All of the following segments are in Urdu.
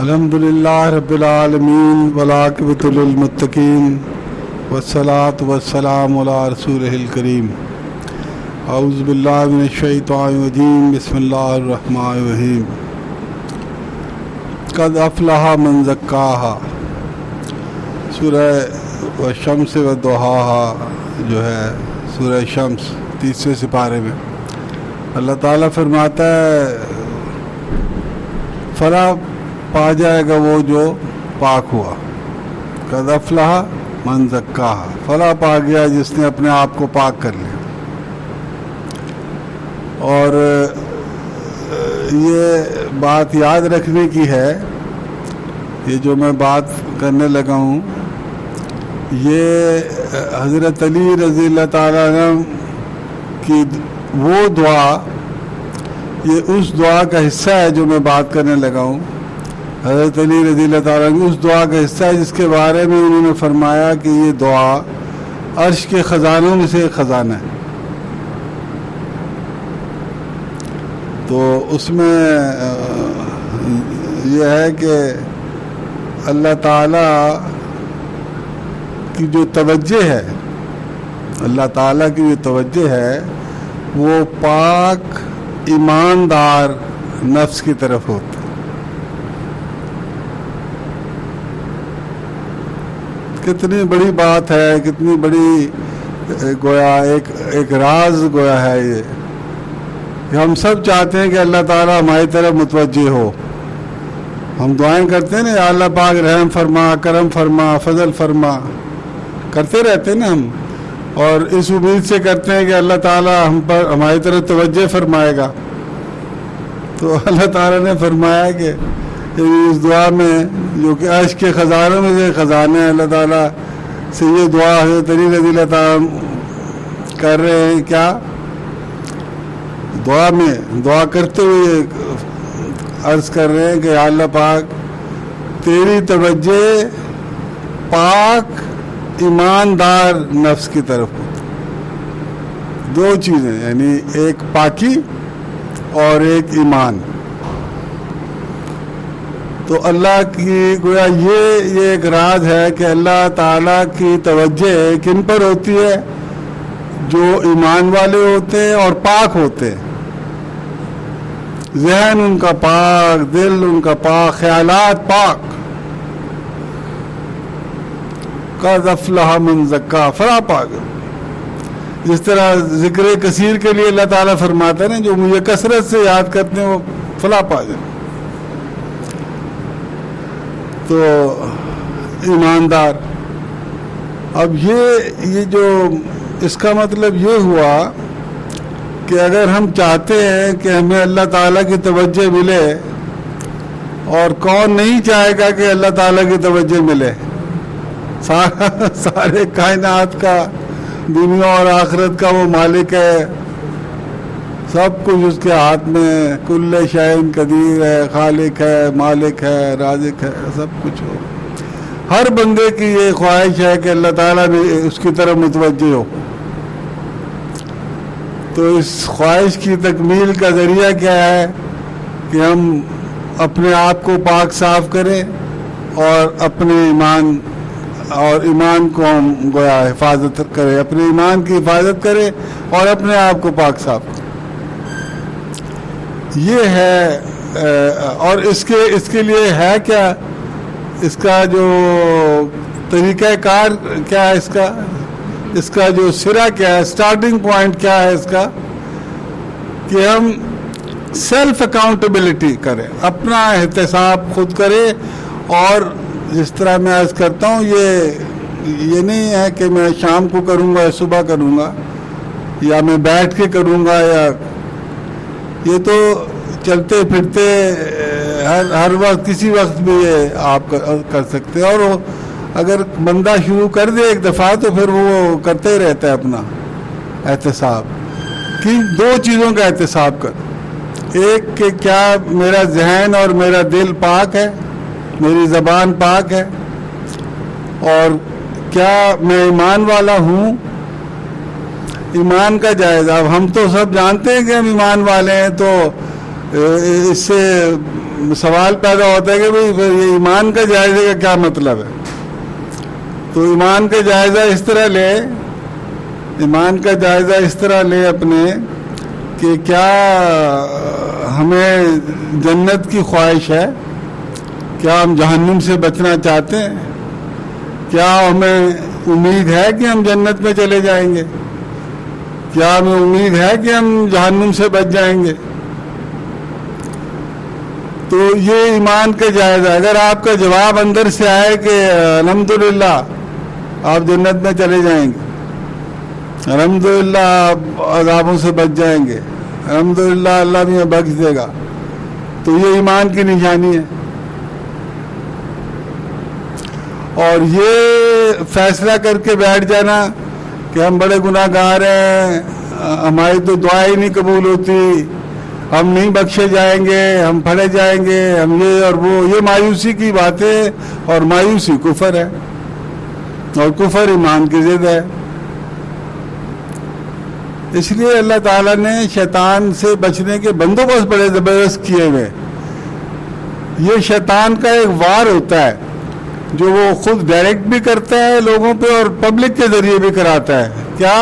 الحمدللہ رب العالمین والعاقبۃ للمتقین والصلاۃ والسلام علی رسولہ الکریم۔ اعوذ باللہ من الشیطان الرجیم، بسم اللہ الرحمن الرحیم۔ قد افلح من زکاہا، سورہ والشمس والضحاہا جو ہے سورہ شمس 30ویں سپارے میں اللہ تعالیٰ فرماتا ہے فلاح پا جائے گا وہ جو پاک ہوا۔ قد افلح من زکاہا، فلاح پا گیا جس نے اپنے آپ کو پاک کر لیا۔ اور یہ بات یاد رکھنے کی ہے، یہ جو میں بات کرنے لگا ہوں یہ حضرت علی رضی اللہ تعالیٰ عنہ کی وہ دعا، یہ اس دعا کا حصہ ہے جو میں بات کرنے لگا ہوں۔ حضرت علی رضی اللہ تعالیٰ عنہ اس دعا کا حصہ ہے جس کے بارے میں انہوں نے فرمایا کہ یہ دعا عرش کے خزانوں میں سے ایک خزانہ ہے۔ تو اس میں یہ ہے کہ اللہ تعالیٰ کی جو توجہ ہے، اللہ تعالیٰ کی جو توجہ ہے وہ پاک ایماندار نفس کی طرف ہوتی ہے۔ کتنی بڑی بات ہے، کتنی بڑی گویا ایک راز گویا ہے یہ کہ ہم سب چاہتے ہیں کہ اللہ تعالیٰ ہماری طرف متوجہ ہو۔ ہم دعائیں کرتے ہیں نا، یا اللہ پاک رحم فرما، کرم فرما، فضل فرما، کرتے رہتے ہیں نا ہم، اور اس امید سے کرتے ہیں کہ اللہ تعالیٰ ہم پر ہماری طرف توجہ فرمائے گا۔ تو اللہ تعالیٰ نے فرمایا کہ اس دعا میں جو کہ عرش کے خزانوں میں سے خزانہ ہے، اللہ تعالیٰ سے یہ دعا حضرت علی رضی اللہ تعالیٰ کر رہے ہیں۔ کیا دعا میں دعا کرتے ہوئے عرض کر رہے ہیں کہ اللہ پاک تیری توجہ پاک ایماندار نفس کی طرف ہوتی۔ دو چیزیں، یعنی ایک پاکی اور ایک ایمان۔ تو اللہ کی گویا یہ ایک راز ہے کہ اللہ تعالیٰ کی توجہ کن پر ہوتی ہے؟ جو ایمان والے ہوتے ہیں اور پاک ہوتے ہیں، ذہن ان کا پاک، دل ان کا پاک، خیالات پاک۔ قد افلح من زکاہا، فلاح پا گیا۔ جس طرح ذکر کثیر کے لیے اللہ تعالیٰ فرماتا ہے نا، جو مجھے کثرت سے یاد کرتے ہیں وہ فلاح پا گئے۔ تو ایماندار، اب یہ جو اس کا مطلب یہ ہوا کہ اگر ہم چاہتے ہیں کہ ہمیں اللہ تعالیٰ کی توجہ ملے، اور کون نہیں چاہے گا کہ اللہ تعالیٰ کی توجہ ملے؟ سارے کائنات کا، دنیا اور آخرت کا وہ مالک ہے، سب کچھ اس کے ہاتھ میں، کل شیء قدیر ہے، خالق ہے، مالک ہے، رازق ہے، سب کچھ ہو۔ ہر بندے کی یہ خواہش ہے کہ اللہ تعالیٰ بھی اس کی طرف متوجہ ہو۔ تو اس خواہش کی تکمیل کا ذریعہ کیا ہے کہ ہم اپنے آپ کو پاک صاف کریں اور اپنے ایمان کو ہم گویا حفاظت کریں، اپنے ایمان کی حفاظت کریں اور اپنے آپ کو پاک صاف کریں۔ یہ ہے، اور اس کے لیے ہے کیا، اس کا جو طریقہ کار کیا ہے، اس کا جو سرا کیا ہے، سٹارٹنگ پوائنٹ کیا ہے اس کا، کہ ہم سیلف اکاؤنٹیبلٹی کریں، اپنا احتساب خود کریں۔ اور جس طرح میں عرض کرتا ہوں، یہ نہیں ہے کہ میں شام کو کروں گا یا صبح کروں گا یا میں بیٹھ کے کروں گا، یا یہ تو چلتے پھرتے ہر وقت کسی وقت بھی یہ آپ کر سکتے ہیں۔ اور اگر بندہ شروع کر دے ایک دفعہ تو پھر وہ کرتے ہی رہتا ہے اپنا احتساب۔ کہ دو چیزوں کا احتساب کر، ایک کہ کیا میرا ذہن اور میرا دل پاک ہے، میری زبان پاک ہے، اور کیا میں ایمان والا ہوں۔ ایمان کا جائزہ، اب ہم تو سب جانتے ہیں کہ ہم ایمان والے ہیں، تو اس سے سوال پیدا ہوتا ہے کہ بھئی پھر یہ ایمان کا جائزے کا کیا مطلب ہے؟ تو ایمان کا جائزہ اس طرح لے، ایمان کا جائزہ اس طرح لے اپنے کہ کیا ہمیں جنت کی خواہش ہے؟ کیا ہم جہنم سے بچنا چاہتے ہیں؟ کیا ہمیں امید ہے کہ ہم جنت میں چلے جائیں گے؟ کیا ہمیں امید ہے کہ ہم جہنم سے بچ جائیں گے؟ تو یہ ایمان کا جائزہ، اگر آپ کا جواب اندر سے آئے کہ الحمدللہ آپ جنت میں چلے جائیں گے، الحمدللہ آپ عذابوں سے بچ جائیں گے، الحمدللہ اللہ بھی بخش دے گا، تو یہ ایمان کی نشانی ہے۔ اور یہ فیصلہ کر کے بیٹھ جانا کہ ہم بڑے گناہ گار ہیں، ہماری تو دعا ہی نہیں قبول ہوتی، ہم نہیں بخشے جائیں گے، ہم پھڑے جائیں گے، ہم یہ اور وہ، یہ مایوسی کی باتیں، اور مایوسی کفر ہے، اور کفر ایمان کی ضد ہے۔ اس لیے اللہ تعالیٰ نے شیطان سے بچنے کے بندوبست بڑے زبردست کیے ہوئے۔ یہ شیطان کا ایک وار ہوتا ہے جو وہ خود ڈائریکٹ بھی کرتا ہے لوگوں پہ اور پبلک کے ذریعے بھی کراتا ہے۔ کیا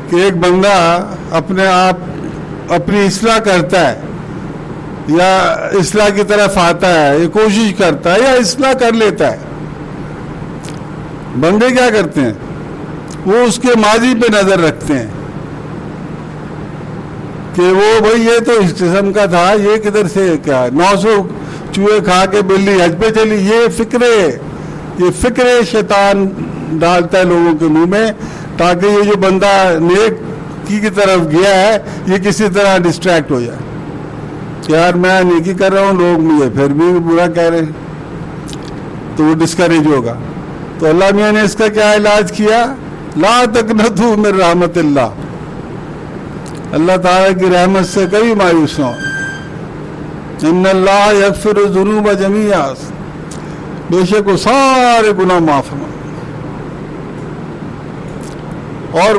کہ ایک بندہ اپنے آپ اپنی اصلاح کرتا ہے یا اصلاح کی طرف آتا ہے، یہ کوشش کرتا ہے یا اصلاح کر لیتا ہے۔ بندے کیا کرتے ہیں؟ وہ اس کے ماضی پہ نظر رکھتے ہیں کہ وہ بھئی یہ تو اس قسم کا تھا، یہ کدھر سے کیا 900 چوہے کھا کے بلی حج پہ چلی، یہ فکرے شیطان ڈالتا ہے لوگوں کے منہ میں، تاکہ یہ جو بندہ نیک کی طرف گیا ہے یہ کسی طرح ڈسٹریکٹ ہو جائے کہ یار میں نیکی کر رہا ہوں، لوگ مجھے پھر بھی برا کہہ رہے ہیں، تو وہ ڈسکریج ہوگا۔ تو اللہ میاں نے اس کا کیا علاج کیا؟ لا تقنطوا من رحمت اللہ، اللہ تعالیٰ کی رحمت سے کبھی مایوس نہ ہو۔ ان اللہ یغفر الذنوب جميعا، بے شک وہ سارے گناہ معاف ہیں، اور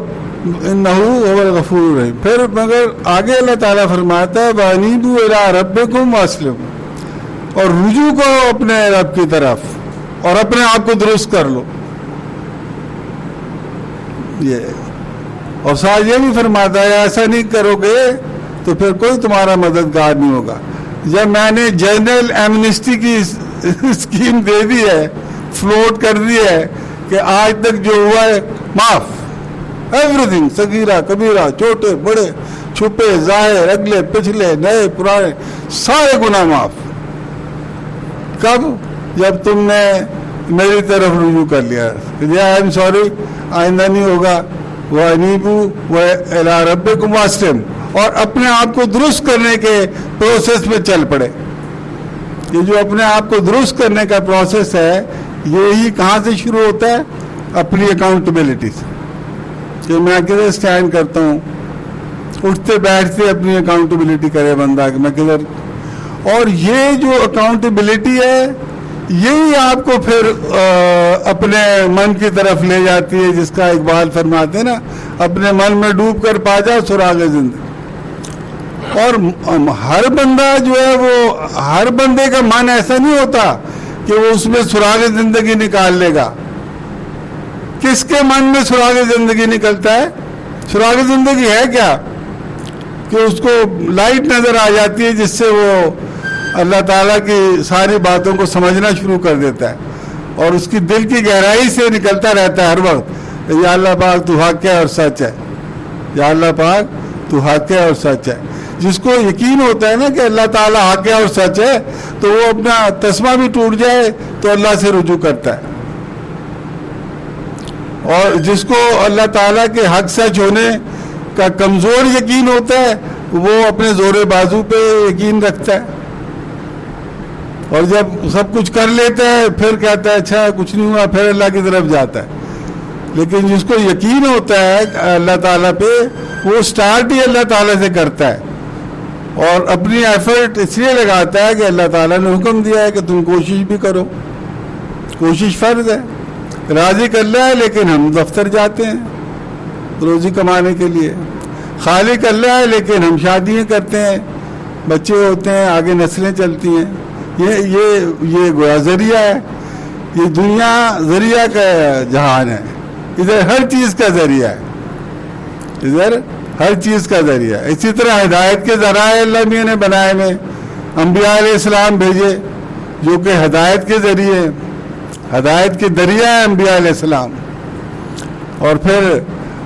انہ هو الغفور الرحیم۔ پھر مگر آگے اللہ تعالیٰ فرماتا ہے وانیبوا الی ربکم واسلموا، اور رجوع کرو اپنے رب کی طرف اور اپنے آپ کو درست کر لو۔ یہ اور ساتھ یہ بھی فرماتا ہے ایسا نہیں کرو گے تو پھر کوئی تمہارا مددگار نہیں ہوگا۔ جب میں نے جنرل ایمنسٹی کی اسکیم دے دی ہے، فلوٹ کر دی ہے کہ آج تک جو ہوا ہے معاف، ایوری تھنگ، صغیرہ کبیرہ، چھوٹے بڑے، چھپے ظاہر، اگلے پچھلے نئے پرانے، سارے گناہ معاف۔ کب؟ جب تم نے میری طرف رجوع کر لیا، آئی ایم سوری، آئندہ نہیں ہوگا۔ وَأَنِيبُوا وَإِلَىٰ رَبِّكُمْ وَأَسْلِمُوا، اور اپنے آپ کو درست کرنے کے پروسیس میں چل پڑے۔ یہ جو اپنے آپ کو درست کرنے کا پروسیس ہے، یہی کہاں سے شروع ہوتا ہے؟ اپنی اکاؤنٹیبلٹی سے، کہ میں کدھر اسٹینڈ کرتا ہوں، اٹھتے بیٹھتے اپنی اکاؤنٹیبلٹی کرے بندہ کہ میں کدھر۔ اور یہ جو اکاؤنٹیبلٹی ہے یہی آپ کو پھر اپنے من کی طرف لے جاتی ہے، جس کا اقبال فرماتے ہیں نا، اپنے من میں ڈوب کر پا جا سراغ زندگی۔ اور ہر بندہ جو ہے وہ، ہر بندے کا من ایسا نہیں ہوتا کہ وہ اس میں سراغ زندگی نکال لے گا۔ کس کے من میں سراغ زندگی نکلتا ہے؟ سراغ زندگی ہے کیا؟ کہ اس کو لائٹ نظر آ جاتی ہے جس سے وہ اللہ تعالیٰ کی ساری باتوں کو سمجھنا شروع کر دیتا ہے، اور اس کی دل کی گہرائی سے نکلتا رہتا ہے ہر وقت، یا اللہ پاک تو حق ہے اور سچ ہے، یا اللہ پاک تو حق ہے اور سچ ہے۔ جس کو یقین ہوتا ہے نا کہ اللہ تعالیٰ حق ہے اور سچ ہے، تو وہ اپنا تسمہ بھی ٹوٹ جائے تو اللہ سے رجوع کرتا ہے۔ اور جس کو اللہ تعالیٰ کے حق سچ ہونے کا کمزور یقین ہوتا ہے، وہ اپنے زور بازو پہ یقین رکھتا ہے، اور جب سب کچھ کر لیتا ہے پھر کہتا ہے اچھا کچھ نہیں ہوا، پھر اللہ کی طرف جاتا ہے۔ لیکن جس کو یقین ہوتا ہے اللہ تعالیٰ پہ، وہ سٹارٹ ہی اللہ تعالیٰ سے کرتا ہے، اور اپنی ایفرٹ اس لیے لگاتا ہے کہ اللہ تعالیٰ نے حکم دیا ہے کہ تم کوشش بھی کرو، کوشش فرض ہے۔ راضی کر لیا ہے لیکن ہم دفتر جاتے ہیں روزی کمانے کے لیے، خالق اللہ ہے لیکن ہم شادیاں کرتے ہیں، بچے ہوتے ہیں، آگے نسلیں چلتی ہیں. یہ گویا ذریعہ ہے. یہ دنیا ذریعہ کا جہان ہے. ادھر ہر چیز کا ذریعہ ہے، ادھر ہر چیز کا ذریعہ. اسی طرح ہدایت کے ذرائع اللہ میاں نے بنائے میں انبیاء علیہ السلام بھیجے جو کہ ہدایت کے ذریعے، ہدایت کے دریا ہے انبیاء علیہ السلام. اور پھر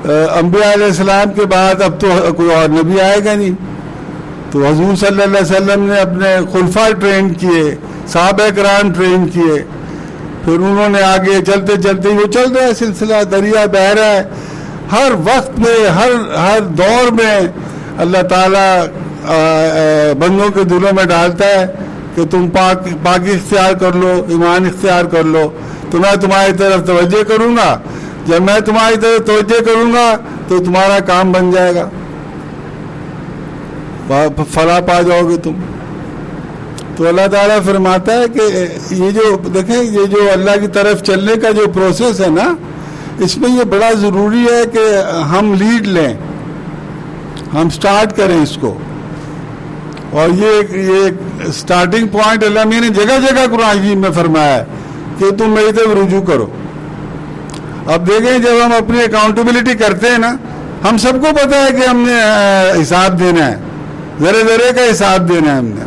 انبیاء علیہ السلام کے بعد اب تو کوئی اور نبی آئے گا نہیں، تو حضور صلی اللہ علیہ وسلم نے اپنے خلفاء ٹرین کیے، صحابہ کرام ٹرین کیے، پھر انہوں نے آگے چلتے چلتے وہ چل رہا ہے سلسلہ، دریا بہہ رہا ہے. ہر وقت میں ہر دور میں اللہ تعالیٰ بندوں کے دلوں میں ڈالتا ہے کہ تم پاکی اختیار کر لو، ایمان اختیار کر لو، تو میں تمہاری طرف توجہ کروں گا. جب میں تمہاری طرف توجہ کروں گا تو تمہارا کام بن جائے گا، فلاح پا جاؤ گے تم. تو اللہ تعالیٰ فرماتا ہے کہ یہ جو دیکھیں، یہ جو اللہ کی طرف چلنے کا جو پروسیس ہے نا، اس میں یہ بڑا ضروری ہے کہ ہم لیڈ لیں، ہم سٹارٹ کریں اس کو. اور یہ سٹارٹنگ پوائنٹ اللہ میں نے جگہ جگہ قرآن حکیم میں فرمایا ہے کہ تم میری طرف رجوع کرو. اب دیکھیں جب ہم اپنی اکاؤنٹیبلٹی کرتے ہیں نا، ہم سب کو پتہ ہے کہ ہم نے حساب دینا ہے، ذرے ذرے کا حساب دینا ہے. ہم نے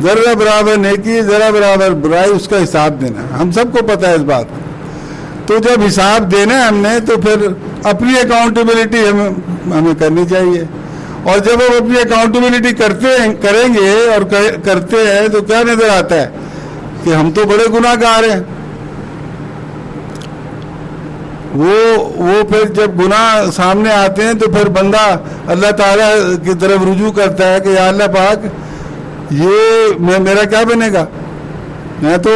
ذرا برابر نیکی ذرا برابر برائی، اس کا حساب دینا ہے، ہم سب کو پتہ ہے اس بات. تو جب حساب دینا ہے ہم نے تو پھر اپنی اکاؤنٹیبلٹی ہمیں کرنی چاہیے. اور جب ہم اپنی اکاؤنٹیبلٹی کریں گے اور کرتے ہیں تو کیا نظر آتا ہے کہ ہم تو بڑے گناہ گار ہیں. وہ پھر جب گناہ سامنے آتے ہیں تو پھر بندہ اللہ تعالیٰ کی طرف رجوع کرتا ہے کہ یا اللہ پاک، یہ میرا کیا بنے گا؟ میں تو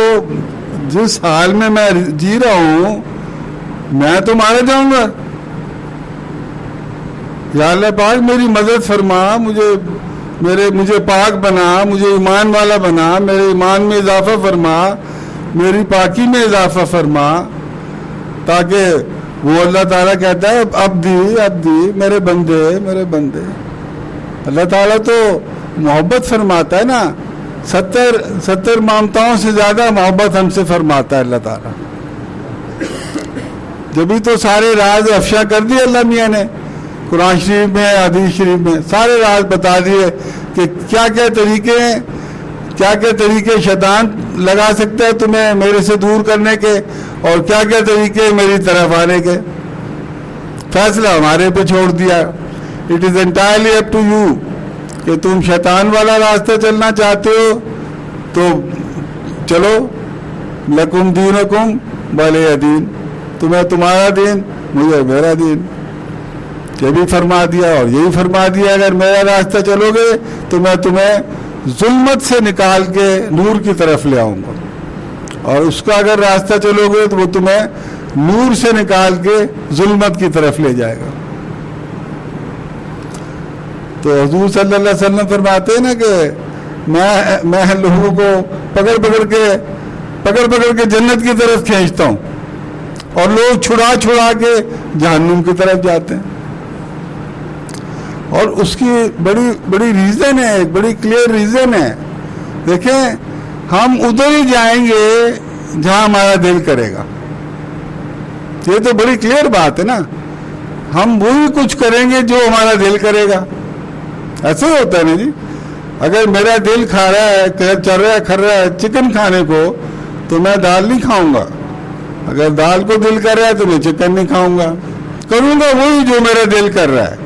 جس حال میں جی رہا ہوں میں تو مارا جاؤں گا. یا اللہ پاک میری مدد فرما، مجھے پاک بنا، مجھے ایمان والا بنا، میرے ایمان میں اضافہ فرما، میری پاکی میں اضافہ فرما، تاکہ وہ اللہ تعالیٰ کہتا ہے عبدی میرے بندے. اللہ تعالیٰ تو محبت فرماتا ہے نا، 70 مامتاؤں سے زیادہ محبت ہم سے فرماتا ہے اللہ تعالیٰ. جبھی تو سارے راز افشا کر دیے اللہ میاں نے قرآن شریف میں، حدیث شریف میں سارے راز بتا دیے کہ کیا کیا طریقے ہیں، کیا کیا طریقے شیطان لگا سکتا ہے تمہیں میرے سے دور کرنے کے، اور کیا کیا طریقے میری طرف آنے کے. فیصلہ ہمارے پہ چھوڑ دیا. It is entirely up to you کہ تم شیطان والا راستہ چلنا چاہتے ہو تو چلو، لکم دینکم ولی دین، تمہیں تمہارا دین، مجھے میرا دین. یہ بھی فرما دیا اور یہی فرما دیا اگر میرا راستہ چلو گے تو میں تمہیں ظلمت سے نکال کے نور کی طرف لے آؤں گا، اور اس کا اگر راستہ چلو گے تو وہ تمہیں نور سے نکال کے ظلمت کی طرف لے جائے گا. تو حضور صلی اللہ علیہ وسلم فرماتے ہیں نا کہ میں لوگوں کو پکڑ پکڑ کے جنت کی طرف کھینچتا ہوں، اور لوگ چھڑا کے جہنم کی طرف جاتے ہیں. اور اس کی بڑی ریزن ہے، ایک بڑی کلیئر ریزن ہے. دیکھیں ہم ادھر ہی جائیں گے جہاں ہمارا دل کرے گا. یہ تو بڑی کلیئر بات ہے نا. ہم وہی کچھ کریں گے جو ہمارا دل کرے گا. ایسے ہی ہوتا ہے نا جی. اگر میرا دل کھا رہا ہے، چل رہا ہے چکن کھانے کو، تو میں دال نہیں کھاؤں گا. اگر دال کو دل کر رہا ہے تو میں چکن نہیں کھاؤں گا، کروں گا وہی جو میرا دل کر رہا ہے.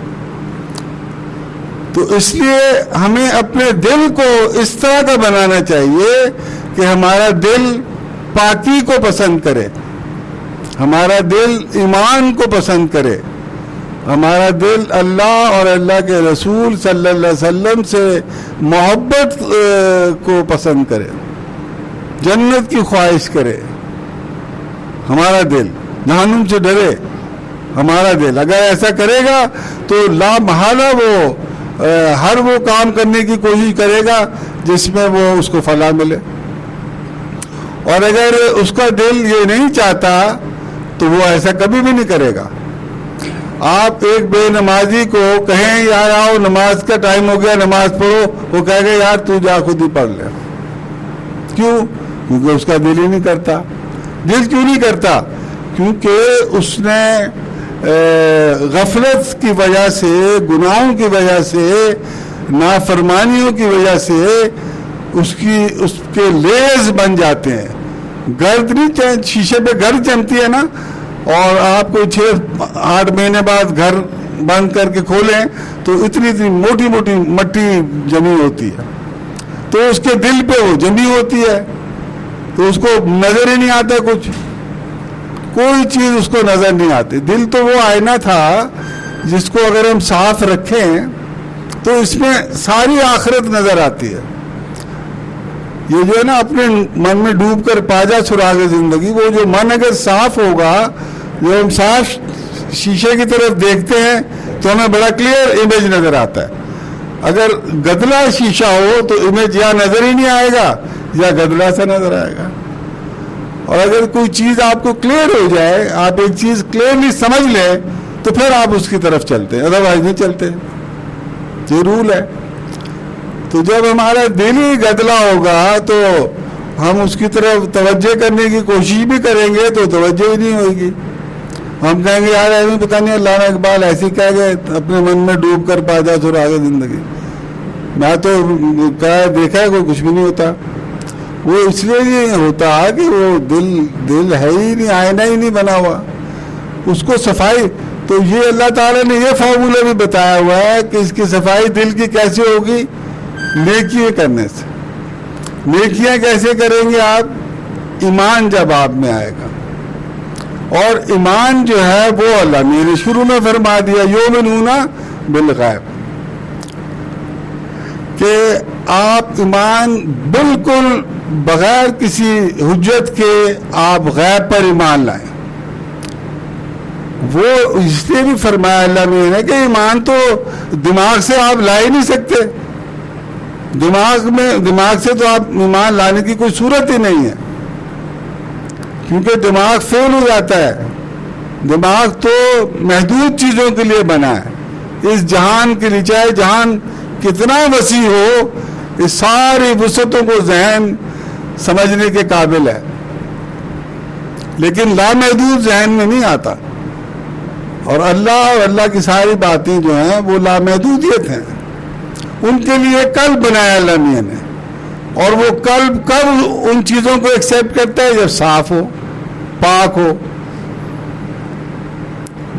تو اس لیے ہمیں اپنے دل کو اس طرح کا بنانا چاہیے کہ ہمارا دل پاکی کو پسند کرے، ہمارا دل ایمان کو پسند کرے، ہمارا دل اللہ اور اللہ کے رسول صلی اللہ علیہ وسلم سے محبت کو پسند کرے، جنت کی خواہش کرے. ہمارا دل جہنم سے ڈرے. ہمارا دل اگر ایسا کرے گا تو لا محالہ وہ ہر وہ کام کرنے کی کوشش کرے گا جس میں وہ اس کو فلاح ملے. اور اگر اس کا دل یہ نہیں چاہتا تو وہ ایسا کبھی بھی نہیں کرے گا. آپ ایک بے نمازی کو کہیں یار آؤ نماز کا ٹائم ہو گیا نماز پڑھو، وہ کہے گا یار تو جا خود ہی پڑھ لے. کیوں؟ کیونکہ اس کا دل ہی نہیں کرتا. دل کیوں نہیں کرتا؟ کیونکہ اس نے غفلت کی وجہ سے، گناہوں کی وجہ سے، نافرمانیوں کی وجہ سے اس کے لیز بن جاتے ہیں. گرد نہیں، شیشے پہ گرد جمتی ہے نا، اور آپ کو 6-8 مہینے بعد گھر بند کر کے کھولیں تو اتنی موٹی موٹی مٹی جمی ہوتی ہے، تو اس کے دل پہ وہ جمی ہوتی ہے، تو اس کو نظر ہی نہیں آتا، کچھ کوئی چیز اس کو نظر نہیں آتی. دل تو وہ آئینہ تھا جس کو اگر ہم صاف رکھیں تو اس میں ساری آخرت نظر آتی ہے. یہ جو ہے نا اپنے من میں ڈوب کر پاجا سراغ زندگی، وہ جو من اگر صاف ہوگا، جو ہم صاف شیشے کی طرف دیکھتے ہیں تو ہمیں بڑا کلیئر امیج نظر آتا ہے. اگر گدلا شیشہ ہو تو امیج یا نظر ہی نہیں آئے گا یا گدلا سا نظر آئے گا. اور اگر کوئی چیز آپ کو کلیئر ہو جائے، آپ ایک چیز کلیئرلی سمجھ لیں تو پھر آپ اس کی طرف چلتے ہیں، ادروائز نہیں چلتے. یہ رول ہے. تو جب ہمارا دل ہی گدلا ہوگا تو ہم اس کی طرف توجہ کرنے کی کوشش بھی کریں گے تو توجہ ہی نہیں ہوگی. ہم کہیں گے یار ایسے پتہ نہیں علامہ اقبال ایسے کہہ گئے اپنے من میں ڈوب کر پا جا سراغ زندگی. میں تو دیکھا ہے کوئی کچھ بھی نہیں ہوتا. وہ اس لیے نہیں ہوتا کہ وہ دل ہے ہی نہیں، آئینہ ہی نہیں بنا ہوا. اس کو صفائی، تو یہ اللہ تعالیٰ نے یہ فارمولہ بھی بتایا ہوا ہے کہ اس کی صفائی دل کی کیسے ہوگی؟ نیکیاں کرنے سے. نیکیاں کیسے کریں گے آپ؟ ایمان جب آپ میں آئے گا. اور ایمان جو ہے وہ اللہ نے شروع میں فرما دیا یؤمنون بالغیب، کہ آپ ایمان بالکل بغیر کسی حجت کے آپ غیب پر ایمان لائیں. وہ اس لیے بھی فرمایا اللہ نے کہ ایمان تو دماغ سے آپ لا ہی نہیں سکتے. دماغ سے تو آپ ایمان لانے کی کوئی صورت ہی نہیں ہے، کیونکہ دماغ فیل ہو جاتا ہے. دماغ تو محدود چیزوں کے لیے بنا ہے. اس جہان کے لیے چاہے جہان کتنا وسیع ہو، اس ساری وسعتوں کو ذہن سمجھنے کے قابل ہے، لیکن لامحدود ذہن میں نہیں آتا. اور اللہ کی ساری باتیں جو ہیں وہ لامحدودیت ہیں. ان کے لیے قلب بنایا اللہ میاں نے، اور وہ قلب کب ان چیزوں کو ایکسیپٹ کرتا ہے؟ جب صاف ہو، پاک ہو،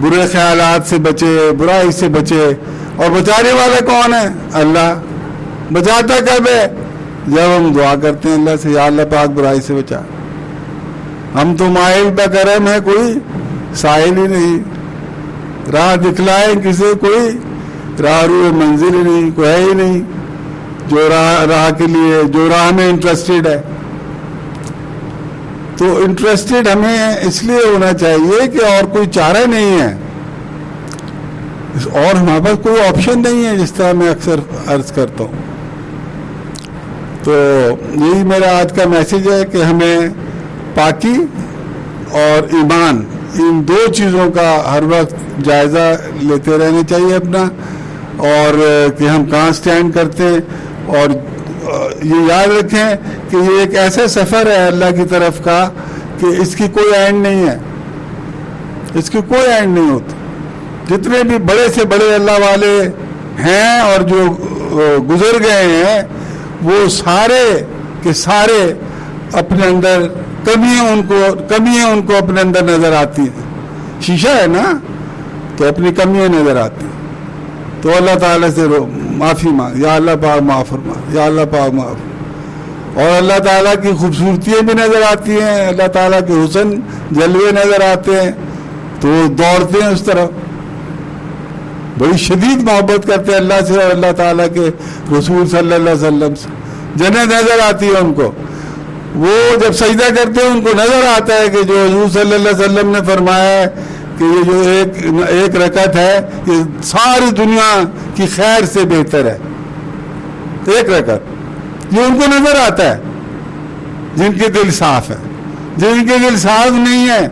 برے خیالات سے بچے، برائی سے بچے. اور بچانے والا کون ہے؟ اللہ. بچاتا کب ہے؟ جب ہم دعا کرتے ہیں اللہ سے، یا اللہ پاک برائی سے بچا. ہم تو مائل بکرم ہے، کوئی سائل ہی نہیں. راہ دکھلائے کسے، کوئی راہ روئے منزل ہی نہیں، کوئی ہے ہی نہیں جو راہ کے لیے، جو راہ میں انٹرسٹڈ ہے. تو انٹرسٹڈ ہمیں اس لیے ہونا چاہیے کہ اور کوئی چارہ نہیں ہے، اور ہمارے پاس کوئی آپشن نہیں ہے، جس طرح میں اکثر عرض کرتا ہوں. تو یہی میرا آج کا میسج ہے کہ ہمیں پاکی اور ایمان، ان دو چیزوں کا ہر وقت جائزہ لیتے رہنا چاہیے اپنا، اور کہ ہم کہاں سٹینڈ کرتے ہیں. اور یہ یاد رکھیں کہ یہ ایک ایسا سفر ہے اللہ کی طرف کا کہ اس کی کوئی اینڈ نہیں ہے، اس کی کوئی اینڈ نہیں ہوتی. جتنے بھی بڑے سے بڑے اللہ والے ہیں اور جو گزر گئے ہیں، وہ سارے کے سارے اپنے اندر کمیاں ان کو اپنے اندر نظر آتی ہیں. شیشہ ہے نا، تو اپنی کمیاں نظر آتی ہیں. تو اللہ تعالیٰ سے معافی مانگ، یا اللہ پاک معاف فرما، یا اللہ پاک معاف. اور اللہ تعالیٰ کی خوبصورتیاں بھی نظر آتی ہیں، اللہ تعالیٰ کے حسن جلوے نظر آتے ہیں، تو وہ دوڑتے ہیں اس طرف. بڑی شدید محبت کرتے ہیں اللہ سے اور اللہ تعالیٰ کے رسول صلی اللہ علیہ وسلم سے. جنت نظر آتی ہے ان کو. وہ جب سجدہ کرتے ہیں ان کو نظر آتا ہے کہ جو حضور صلی اللہ علیہ وسلم نے فرمایا ہے کہ یہ جو ایک رکعت ہے یہ ساری دنیا کی خیر سے بہتر ہے. ایک رکعت یہ ان کو نظر آتا ہے، جن کے دل صاف ہے. جن کے دل صاف نہیں ہے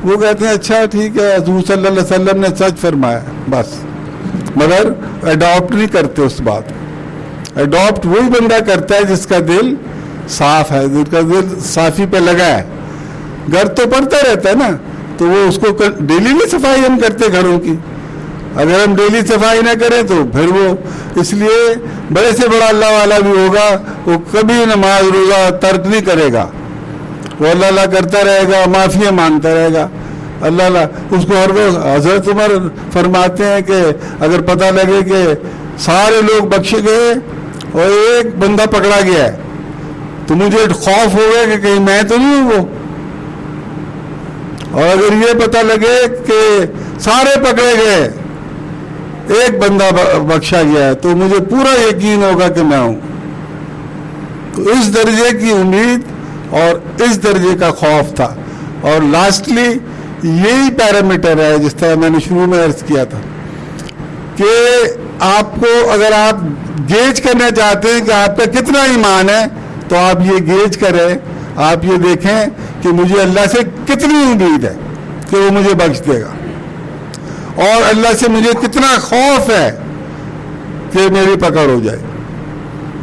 وہ کہتے ہیں اچھا ٹھیک ہے حضور صلی اللہ علیہ وسلم نے سچ فرمایا بس، مگر اڈاپٹ نہیں کرتے اس بات. اڈاپٹ وہی بندہ کرتا ہے جس کا دل صاف ہے، جس کا دل صافی پہ لگا ہے. گھر تو پڑتا رہتا ہے نا، تو وہ اس کو ڈیلی نہیں صفائی ہم کرتے گھروں کی. اگر ہم ڈیلی صفائی نہ کریں تو پھر وہ، اس لیے بڑے سے بڑا اللہ والا بھی ہوگا وہ کبھی نماز روزہ ترک نہیں کرے گا، وہ اللہ اللہ کرتا رہے گا، معافیاں مانگتا رہے گا. اللہ اللہ اس کو ہر وقت. حضرت عمر فرماتے ہیں کہ اگر پتہ لگے کہ سارے لوگ بخشے گئے اور ایک بندہ پکڑا گیا ہے تو مجھے خوف ہو گیا کہ کہیں میں تو نہیں ہوں وہ. اور اگر یہ پتہ لگے کہ سارے پکڑے گئے ایک بندہ بخشا گیا ہے تو مجھے پورا یقین ہوگا کہ میں ہوں. تو اس درجے کی امید اور اس درجے کا خوف تھا. اور لاسٹلی یہی پیرامیٹر ہے جس طرح میں نے شروع میں عرض کیا تھا کہ آپ کو اگر آپ گیج کرنا چاہتے ہیں کہ آپ کا کتنا ایمان ہے تو آپ یہ گیج کریں، آپ یہ دیکھیں کہ مجھے اللہ سے کتنی امید ہے کہ وہ مجھے بخش دے گا، اور اللہ سے مجھے کتنا خوف ہے کہ میری پکڑ ہو جائے.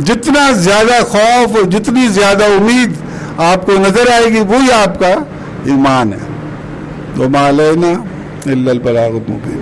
جتنا زیادہ خوف اور جتنی زیادہ امید آپ کو نظر آئے گی وہی آپ کا ایمان ہے. وما علینا الا البلاغ المبین.